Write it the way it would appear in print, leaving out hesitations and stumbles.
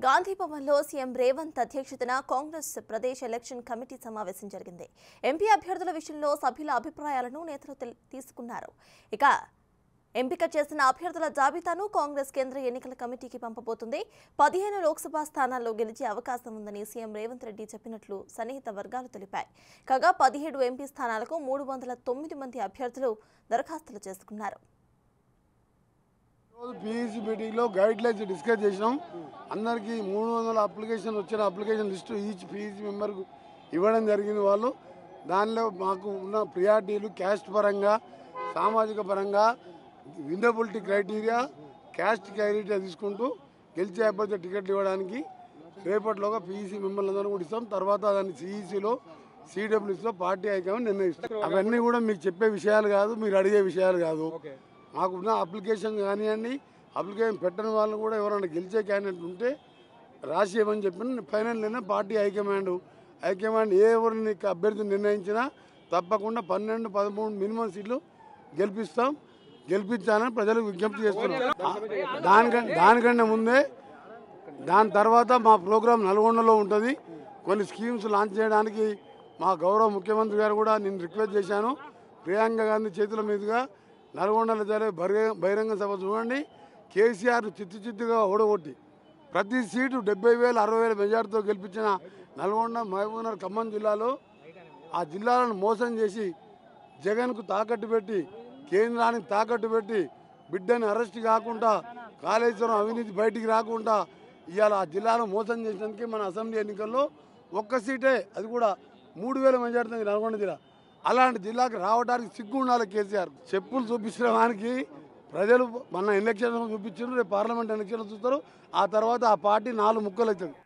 గాంధీ భవన్లో సీఎం రేవంత్ అధ్యక్షతన Congress Pradesh election committee సమావేశం జరిగింది. ఎంపీ అభ్యర్థుల విషయంలో సభ్యుల అభిప్రాయాలను నేతలు తీసుకున్నారు. ఇక ఎంపిక చేసిన అభ్యర్థుల జాబితాను కాంగ్రెస్ కేంద్ర ఎన్నికల కమిటీకి పంపబోతుంది. 15 లోక్సభ స్థానాల్లో గెలిచే అవకాశం ఉందని సీఎం రేవంత్ రెడ్డి చెప్పినట్లు సన్నిహిత వర్గాలు తెలిపాయి. కాగా 17 ఎంపీ స్థానాలకు 309 మంది అభ్యర్థులు దరఖాస్తులు చేసుకున్నారు. పీఈసీ మీటింగ్లో గైడ్ లైన్స్ డిస్కస్ చేసినాం. అందరికీ 300 అప్లికేషన్ వచ్చిన అప్లికేషన్ లిస్టు ఈచ్ పీఈసీ మెంబర్కు ఇవ్వడం జరిగింది. వాళ్ళు దానిలో మాకు ఉన్న ప్రియారిటీలు క్యాస్ట్ పరంగా, సామాజిక పరంగా, వినబిలిటీ క్రైటీరియా, క్యాస్ట్ క్రైటీరియా తీసుకుంటూ గెలిచే అభ్యర్థి టికెట్లు ఇవ్వడానికి రేపటిలోగా పీఈసీ మెంబర్లందరూ కూడా ఇస్తాం. తర్వాత దాన్ని సిఈసీలో, సిడబ్ల్యూసీలో పార్టీ హైకమాండ్ నిర్ణయిస్తాం. అవన్నీ కూడా మీకు చెప్పే విషయాలు కాదు, మీరు అడిగే విషయాలు కాదు. మాకున్న అప్లికేషన్ కానివ్వండి, అప్లికేషన్ పెట్టని వాళ్ళు కూడా ఎవరైనా గెలిచే క్యాండిడేట్ ఉంటే రాసేయమని చెప్పిన ఫైనల్ పార్టీ హైకమాండ్ ఏ ఎవరిని అభ్యర్థిని నిర్ణయించినా తప్పకుండా 12, 13 మినిమం సీట్లు గెలిపించాలని ప్రజలకు విజ్ఞప్తి చేస్తున్నారు. దానికంటే ముందే దాని తర్వాత మా ప్రోగ్రాం నల్గొండలో ఉంటుంది. కొన్ని స్కీమ్స్ లాంచ్ చేయడానికి మా గౌరవ ముఖ్యమంత్రి గారు కూడా నేను రిక్వెస్ట్ చేశాను. ప్రియాంక గాంధీ చేతుల మీదుగా నల్గొండలో జరిగే బహిరంగ సభ చూడండి. కేసీఆర్ చిత్తుగా ఓడగొట్టి ప్రతి సీటు 70,000, 60,000 మెజార్టీతో గెలిపించిన నల్గొండ, మహబూబ్నగర్, ఖమ్మం జిల్లాలో ఆ జిల్లాలను మోసం చేసి జగన్కు తాకట్టు పెట్టి, కేంద్రానికి తాకట్టు పెట్టి, బిడ్డని అరెస్ట్ కాకుండా, కాళేశ్వరం అవినీతి బయటికి రాకుండా ఇవాళ ఆ జిల్లాను మోసం చేసినందుకే మన అసెంబ్లీ ఎన్నికల్లో ఒక్క సీటే, అది కూడా 3,000 మెజార్టీ నల్గొండ జిల్లా. అలాంటి జిల్లాకి రావడానికి సిగ్గు ఉండాలి కేసీఆర్. చెప్పులు చూపించిన వానికి ప్రజలు మన ఎలక్షన్ చూపించారు, రేపు పార్లమెంట్ ఎలక్షన్ చూస్తారు. ఆ తర్వాత ఆ పార్టీ 4 ముక్కలు అవుతుంది.